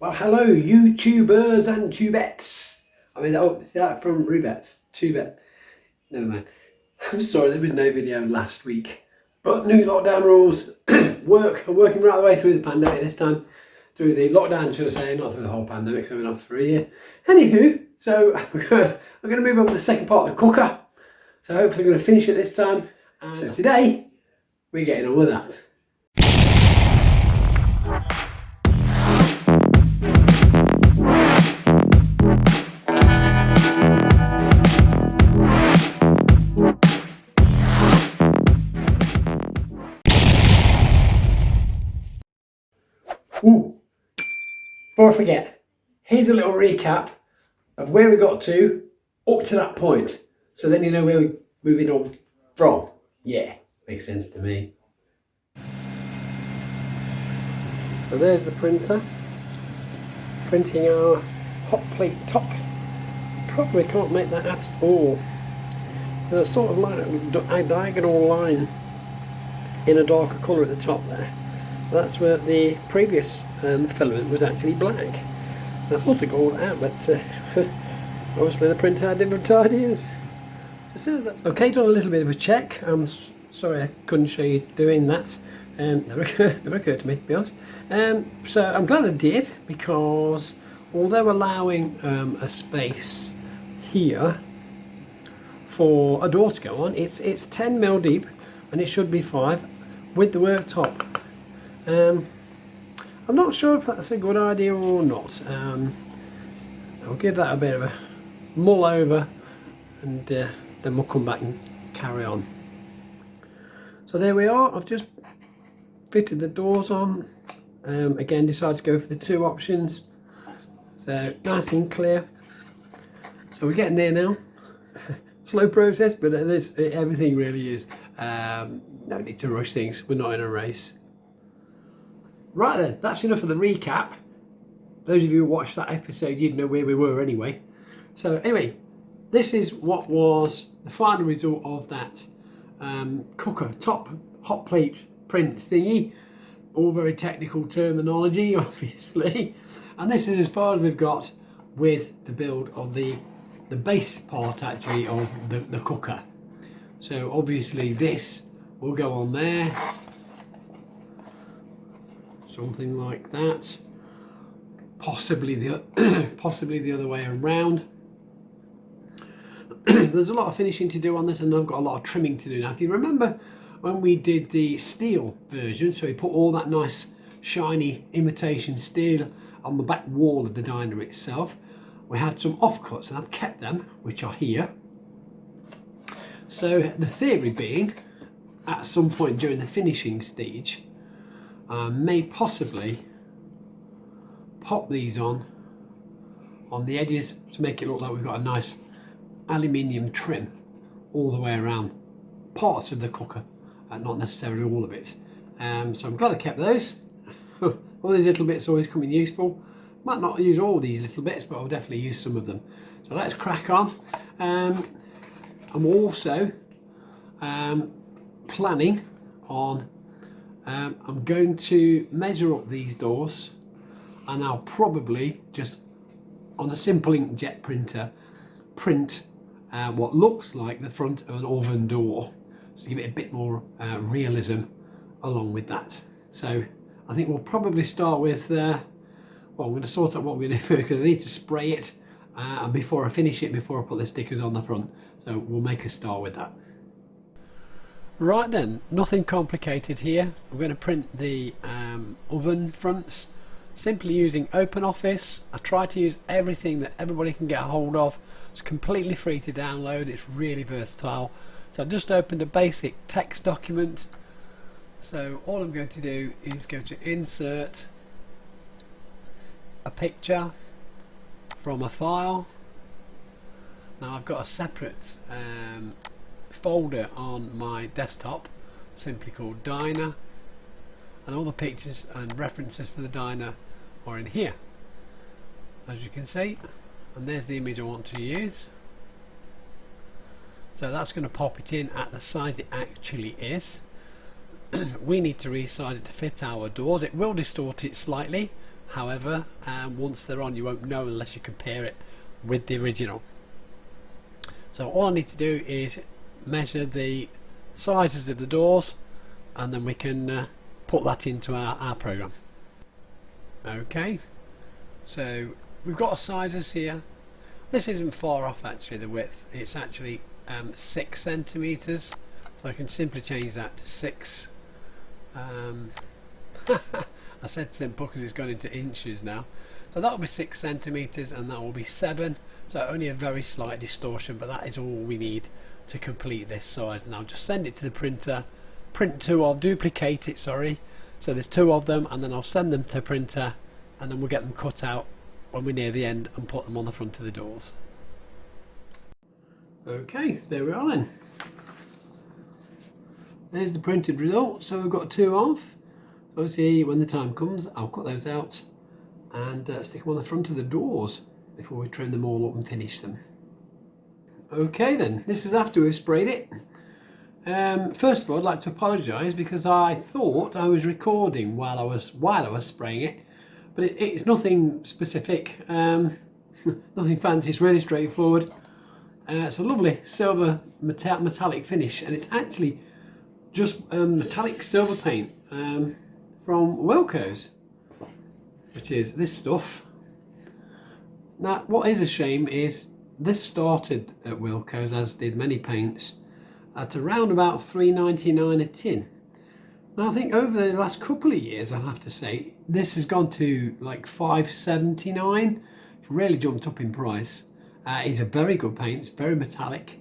Well, hello, YouTubers and tubettes. I mean, oh, is that from Rubettes? Tubette. Never mind. I'm sorry, there was no video last week. But new lockdown rules. I'm working right the way through the pandemic this time. Through the lockdown, should I say, not through the whole pandemic, so I've been off for a year. Anywho, so I'm going to move on to the second part of the cooker. So hopefully I'm going to finish it this time. And so today, we're getting on with that. Ooh, before I forget, here's a little recap of where we got to up to that point. So then you know where we're moving on from. Yeah, makes sense to me. So there's the printer, printing our Hotplate top. Probably can't make that at all. There's a sort of like a diagonal line in a darker colour at the top there. That's where the previous filament was actually black. I thought I'd go all out, but obviously the printer had different ideas. So as soon as that's okay, done a little bit of a check. I'm sorry I couldn't show you doing that. Never occurred to me, to be honest. So I'm glad I did, because although allowing a space here for a door to go on, it's 10mm deep and it should be 5 with the worktop. I'm not sure if that's a good idea or not. I'll give that a bit of a mull over, and then we'll come back and carry on. So there we are. I've just fitted the doors on. Again, decided to go for the 2 options. So nice and clear. So we're getting there now. Slow process, but everything really is. No need to rush things. We're not in a race. Right then, that's enough of the recap. Those of you who watched that episode, you'd know where we were anyway. So anyway, this is what was the final result of that cooker top hot plate print thingy. All very technical terminology, obviously. And this is as far as we've got with the build of the base part, actually, of the cooker. So obviously this will go on there. Something like that. Possibly the other way around. There's a lot of finishing to do on this, and I've got a lot of trimming to do now. If you remember when we did the steel version, so we put all that nice shiny imitation steel on the back wall of the diner itself, we had some offcuts, and I've kept them, which are here. So the theory being, at some point during the finishing stage, I may possibly pop these on the edges to make it look like we've got a nice aluminium trim all the way around parts of the cooker, not necessarily all of it. So I'm glad I kept those. All these little bits always come in useful. Might not use all these little bits, but I'll definitely use some of them. So let's crack on. I'm also planning on I'm going to measure up these doors, and I'll probably just on a simple inkjet printer print what looks like the front of an oven door, just to give it a bit more realism along with that. So I think we'll probably start with well, I'm going to sort out what we're going to do, because I need to spray it and before I finish it, before I put the stickers on the front. So we'll make a start with that. Right then, nothing complicated here. I'm going to print the oven fronts simply using OpenOffice. I try to use everything that everybody can get a hold of. It's completely free to download. It's really versatile. So I've just opened a basic text document. So all I'm going to do is go to insert a picture from a file. Now I've got a separate folder on my desktop simply called Diner, and all the pictures and references for the diner are in here, as you can see. And there's the image I want to use. So that's going to pop it in at the size it actually is. We need to resize it to fit our doors. It will distort it slightly, However, once they're on, you won't know unless you compare it with the original. So all I need to do is measure the sizes of the doors, and then we can put that into our program. Okay, so we've got our sizes here. This isn't far off actually, the width. It's actually 6 centimeters, so I can simply change that to 6. I said simple because it's gone into inches now. So that will be 6 centimeters, and that will be 7. So only a very slight distortion, but that is all we need to complete this size. And I'll just send it to the printer, print 2 of, duplicate it, sorry. So there's 2 of them, and then I'll send them to printer, and then we'll get them cut out when we're near the end and put them on the front of the doors. Okay, there we are then. There's the printed result. So we've got 2 of. Obviously, when the time comes, I'll cut those out and stick them on the front of the doors before we trim them all up and finish them. Okay then, this is after we've sprayed it. First of all, I'd like to apologise because I thought I was recording while I was spraying it, but it's nothing specific, nothing fancy. It's really straightforward. It's a lovely silver metallic finish, and it's actually just metallic silver paint from Wilko's, which is this stuff. Now, what is a shame is this started at Wilko's, as did many paints, at around about £3.99 a tin. And I think over the last couple of years, I'll have to say, this has gone to like £5.79. It's really jumped up in price. It's a very good paint. It's very metallic.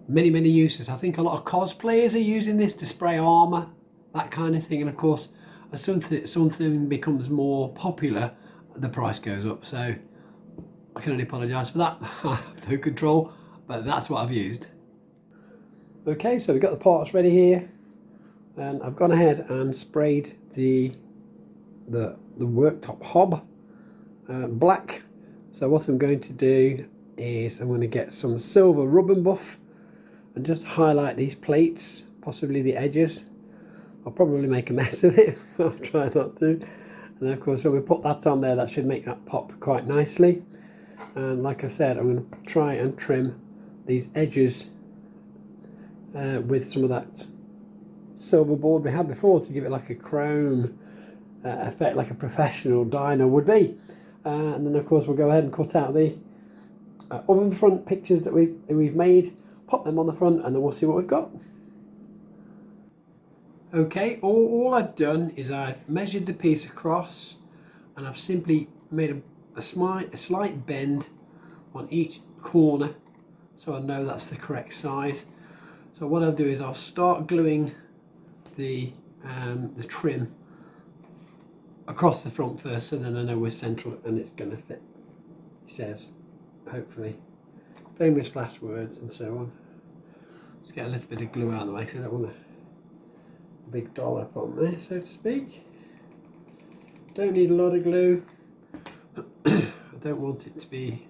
Many uses. I think a lot of cosplayers are using this to spray armour, that kind of thing. And of course, as something becomes more popular, the price goes up. So I can only apologise for that. I have no control, but that's what I've used. Okay, so we've got the parts ready here, and I've gone ahead and sprayed the worktop hob black. So what I'm going to do is I'm going to get some silver rub and buff and just highlight these plates, possibly the edges. I'll probably make a mess of it. I'll try not to. And of course, when we put that on there, that should make that pop quite nicely. And like I said, I'm going to try and trim these edges with some of that silver board we had before to give it like a chrome effect, like a professional diner would be. And then of course we'll go ahead and cut out the oven front pictures that we've made, pop them on the front, and then we'll see what we've got. Okay, all I've done is I've measured the piece across, and I've simply made a slight bend on each corner so I know that's the correct size. So what I'll do is I'll start gluing the trim across the front first, so then I know we're central and it's going to fit. He says, hopefully. Famous last words and so on. Let's get a little bit of glue out of the way because I don't want a big dollop on there, so to speak. Don't need a lot of glue. I don't want it to be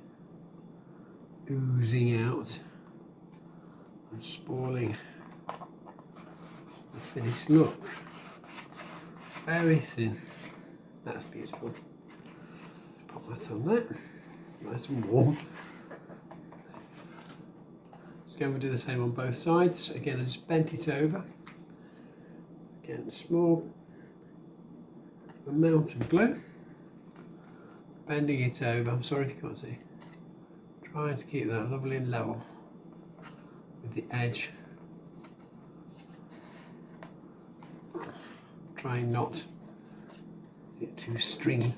oozing out and spoiling the finished look. Very thin. That's beautiful. Pop that on there. It's nice and warm. So again, we'll do the same on both sides. Again, I just bent it over. Again, small amount of glue. Bending it over. I'm sorry if you can't see. Trying to keep that lovely and level with the edge. Trying not to get too stringy.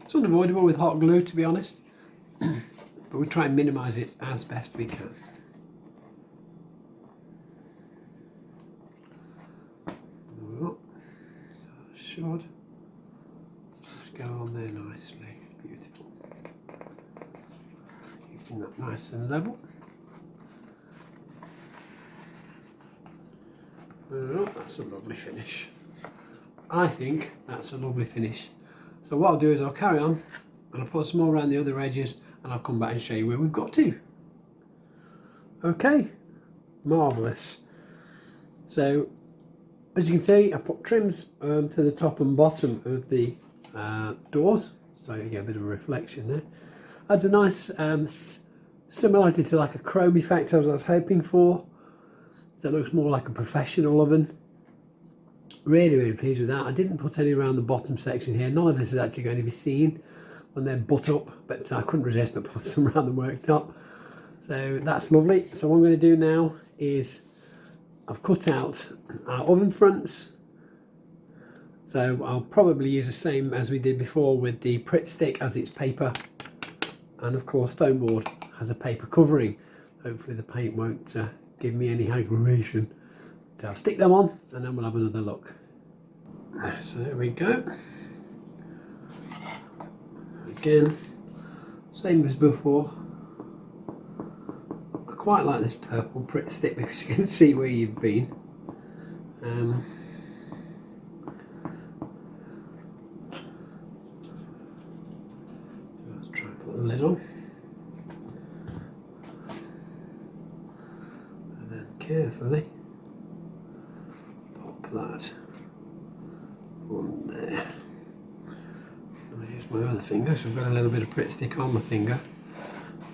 It's unavoidable with hot glue, to be honest, but we try and minimise it as best we can. So it should just go on there nicely. Beautiful. Keeping that nice and level. Oh, that's a lovely finish. I think that's a lovely finish. So what I'll do is I'll carry on and I'll put some more around the other edges, and I'll come back and show you where we've got to. Okay, marvellous. So as you can see, I put trims to the top and bottom of the doors, so you get a bit of a reflection there. Adds a nice similarity to like a chrome effect I was hoping for. So it looks more like a professional oven. Really pleased with that. I didn't put any around the bottom section here. None of this is actually going to be seen when they're butt up, but I couldn't resist but put some around the worktop. So that's lovely. So what I'm going to do now is I've cut out our oven fronts. So I'll probably use the same as we did before with the Pritt stick as its paper. And of course foam board has a paper covering. Hopefully the paint won't give me any aggravation. So I'll stick them on and then we'll have another look. So there we go. Again, same as before. I quite like this purple Pritt stick because you can see where you've been. Let's try and put the lid on. And then carefully pop that on there. I'll use my other finger, so I've got a little bit of Pritt stick on my finger.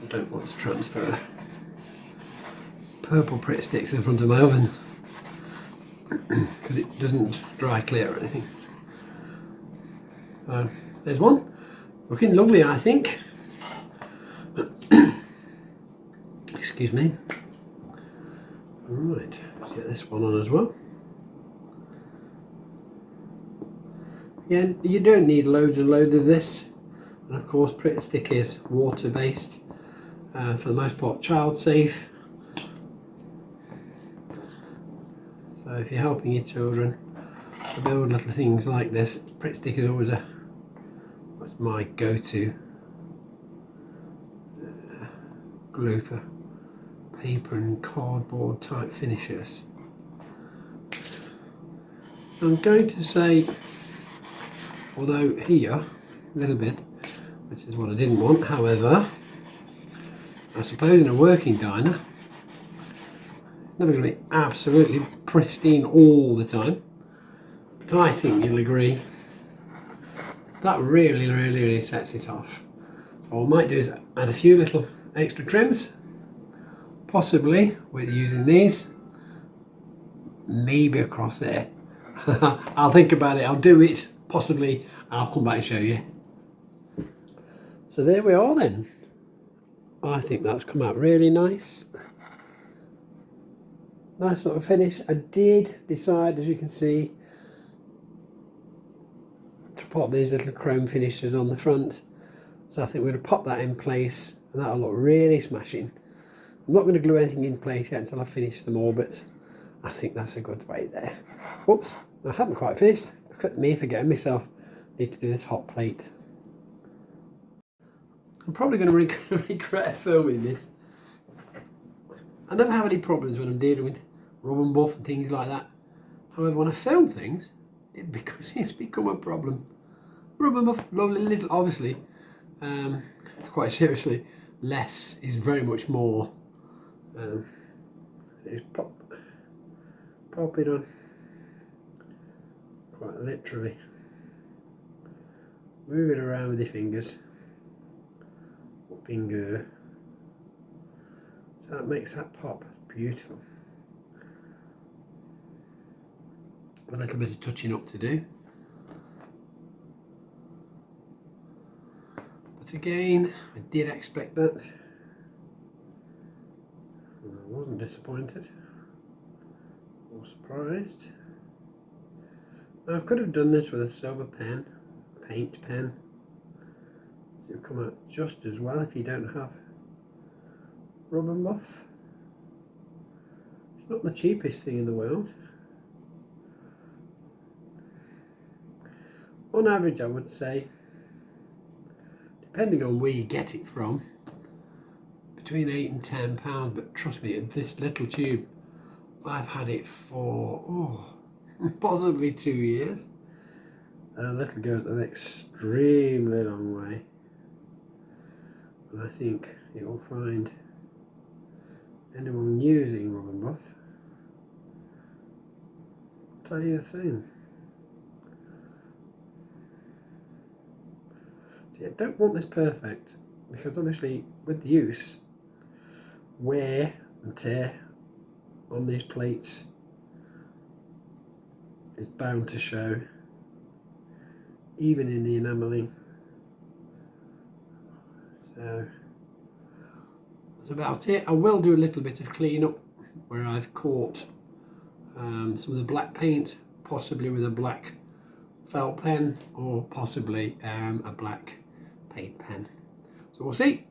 I don't want to transfer purple Pritt stick to the front of my oven because it doesn't dry clear or anything. So there's one, looking lovely I think. Excuse me. Right, let's get this one on as well. Again, you don't need loads and loads of this, and of course Pritt stick is water based, for the most part child safe. So if you're helping your children to build little things like this, Pritt stick is always what's my go-to glue for paper and cardboard type finishes. I'm going to say, although here a little bit, which is what I didn't want, however, I suppose in a working diner it's never going to be absolutely pristine all the time, but I think you'll agree that really sets it off. So what I might do is add a few little extra trims, possibly with using these, maybe across there. I'll think about it, I'll do it, possibly, and I'll come back and show you. So there we are then. I think that's come out really nice. Nice sort of finish. I did decide, as you can see, to pop these little chrome finishes on the front. So I think we're going to pop that in place and that'll look really smashing. I'm not going to glue anything in place yet until I finish them all, but I think that's a good way there. Whoops, I haven't quite finished. Look at me forgetting myself. Need to do this hot plate. I'm probably going to regret filming this. I never have any problems when I'm dealing with rub and buff and things like that. However, when I film things, it's become a problem. Rub and buff, lovely little, obviously, quite seriously, less is very much more. Just pop it on, quite literally. Move it around with your fingers. Finger. So that makes that pop beautiful. A little bit of touching up to do. But again, I did expect that. And I wasn't disappointed or surprised. Now, I could have done this with a silver pen, paint pen. It will come out just as well if you don't have rub and buff. It's not the cheapest thing in the world. On average, I would say, depending on where you get it from, between £8 and £10, but trust me, this little tube, I've had it for possibly 2 years. And that goes an extremely long way. And I think you'll find anyone using rub and buff tell you the same. So I don't want this perfect, because obviously with the use, wear and tear on these plates is bound to show, even in the enamelling. So that's about it. I will do a little bit of cleanup where I've caught some of the black paint, possibly with a black felt pen, or possibly a black paint pen. So we'll see,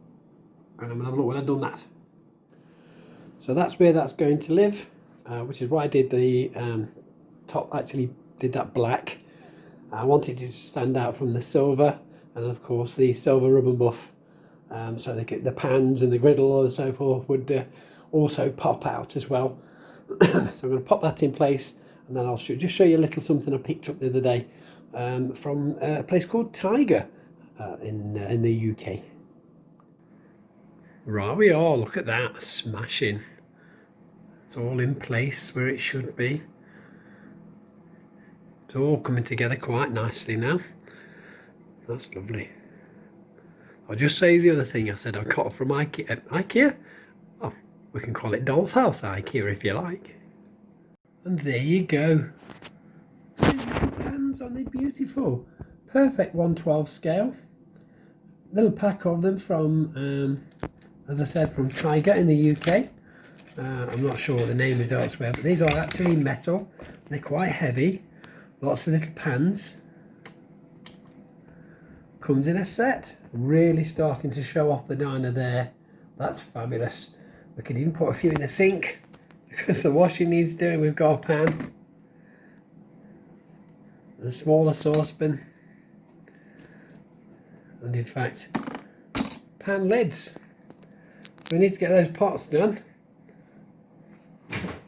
and I'm going to have a look when I've done that. So that's where that's going to live, which is why I did the top, actually did that black. I wanted it to stand out from the silver, and of course the silver rub and buff, so the pans and the griddle and so forth would also pop out as well. So I'm going to pop that in place, and then I'll just show you a little something I picked up the other day from a place called Tiger in the UK. Right we are, look at that, smashing. It's all in place where it should be. It's all coming together quite nicely now. That's lovely. I'll just say the other thing I said I got from IKEA. Oh, we can call it Doll's House IKEA if you like. And there you go. Pans, aren't they beautiful? Perfect 1/12 scale. Little pack of them from, as I said, from Tiger in the UK. I'm not sure what the name is elsewhere, but these are actually metal. They're quite heavy. Lots of little pans. Comes in a set. Really starting to show off the diner there. That's fabulous. We can even put a few in the sink because the washing needs doing. We've got a pan. And a smaller saucepan. And in fact, pan lids. So we need to get those pots done.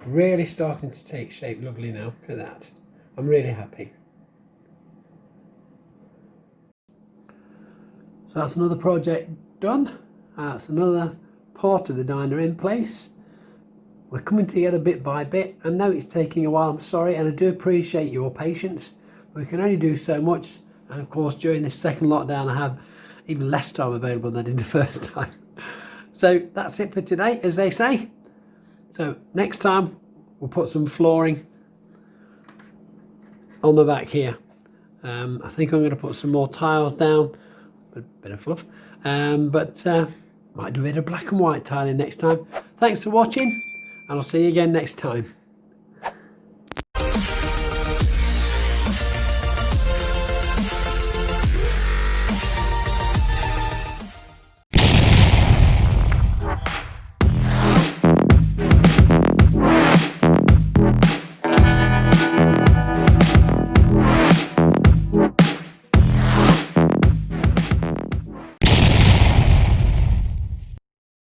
Really starting to take shape lovely now. Look at that. I'm really happy. So that's another project done. That's another part of the diner in place. We're coming together bit by bit. I know it's taking a while, I'm sorry, and I do appreciate your patience. We can only do so much, and of course during this second lockdown I have even less time available than I did the first time. So that's it for today, as they say. So next time we'll put some flooring on the back here. I think I'm going to put some more tiles down, a bit of fluff, but might do a bit of black and white tiling next time. Thanks for watching, and I'll see you again next time.